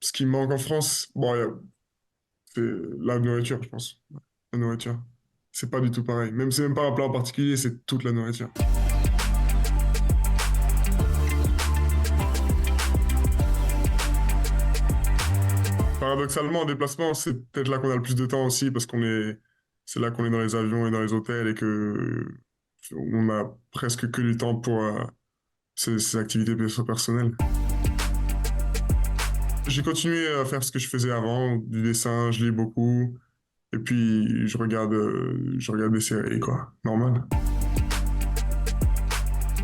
Ce qui me manque en France, bon, c'est la nourriture, je pense. La nourriture. C'est pas du tout pareil. Même, c'est même pas un plat en particulier, c'est toute la nourriture. Paradoxalement, en déplacement, c'est peut-être là qu'on a le plus de temps aussi parce c'est là qu'on est dans les avions et dans les hôtels et que on a presque que du temps pour ces activités personnelles. J'ai continué à faire ce que je faisais avant, du dessin, je lis beaucoup, et puis je regarde des séries, quoi, normal.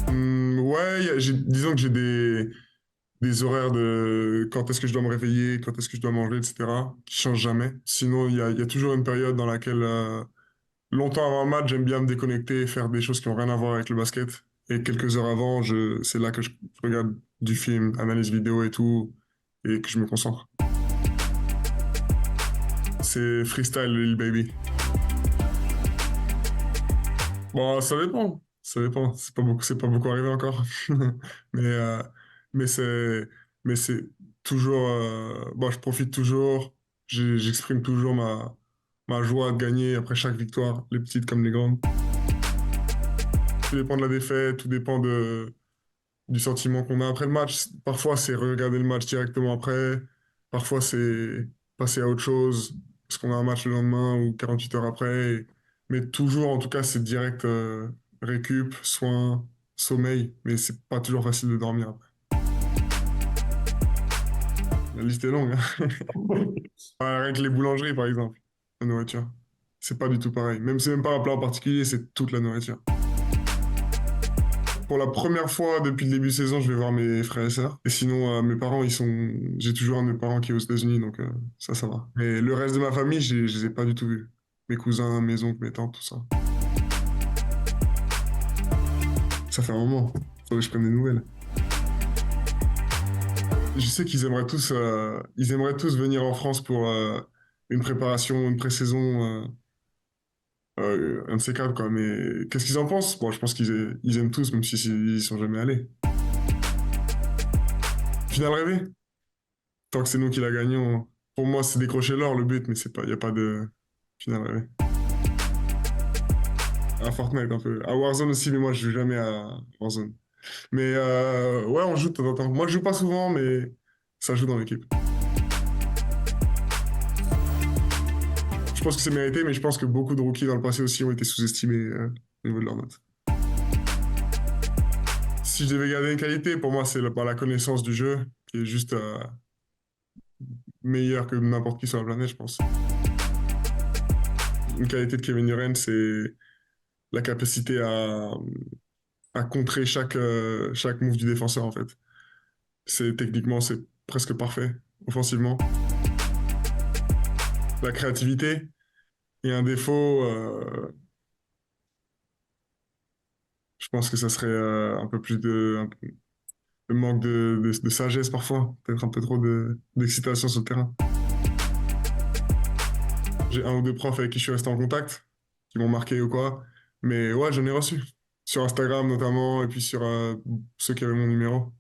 Ouais, disons que j'ai des horaires de quand est-ce que je dois me réveiller, quand est-ce que je dois manger, etc., qui changent jamais. Sinon, il y a toujours une période dans laquelle, longtemps avant un match, j'aime bien me déconnecter et faire des choses qui n'ont rien à voir avec le basket. Et quelques heures avant, c'est là que je regarde du film, analyse vidéo et tout, et que je me concentre. C'est Freestyle Lil Baby. Bon, ça dépend. Ça dépend. C'est pas beaucoup arrivé encore. Mais, mais c'est, mais c'est toujours, bon, je profite toujours. J'exprime toujours ma joie de gagner après chaque victoire, les petites comme les grandes. Tout dépend de la défaite, tout dépend du sentiment qu'on a après le match. Parfois, c'est regarder le match directement après. Parfois, c'est passer à autre chose parce qu'on a un match le lendemain ou 48 heures après. Mais toujours, en tout cas, c'est direct récup, soin, sommeil. Mais c'est pas toujours facile de dormir après. La liste est longue, hein. Rien que les boulangeries, par exemple, la nourriture. C'est pas du tout pareil. Même, c'est même pas un plat en particulier, c'est toute la nourriture. Pour la première fois depuis le début de saison, je vais voir mes frères et sœurs. Et sinon, mes parents, j'ai toujours un de mes parents qui est aux États-Unis, donc ça va. Mais le reste de ma famille, je les ai pas du tout vus. Mes cousins, mes oncles, mes tantes, tout ça. Ça fait un moment. Faudrait que je prenne des nouvelles. Je sais ils aimeraient tous venir en France pour une préparation, une pré-saison, un de ces quatre, quoi. Mais qu'est-ce qu'ils en pensent? Bon, je pense ils aiment tous, même s'ils y sont jamais allés. Finale rêvée? Tant que c'est nous qui la gagnons, pour moi, c'est décrocher l'or le but, mais il n'y a pas de finale rêvée. À Fortnite un peu. À Warzone aussi, mais moi, je joue jamais à Warzone. Mais ouais, on joue de temps en temps. Moi, je joue pas souvent, mais ça joue dans l'équipe. Je pense que c'est mérité, mais je pense que beaucoup de rookies dans le passé aussi ont été sous-estimés au niveau de leur note. Si je devais garder une qualité, pour moi, c'est la connaissance du jeu, qui est juste meilleure que n'importe qui sur la planète, je pense. Une qualité de Kevin Durant, c'est la capacité à contrer chaque move du défenseur, en fait. Techniquement, c'est presque parfait, offensivement. La créativité et un défaut, je pense que ça serait un peu plus de manque de sagesse parfois, peut-être un peu trop d'excitation sur le terrain. J'ai un ou deux profs avec qui je suis resté en contact, qui m'ont marqué ou quoi, mais ouais, j'en ai reçu. Sur Instagram notamment, et puis sur ceux qui avaient mon numéro.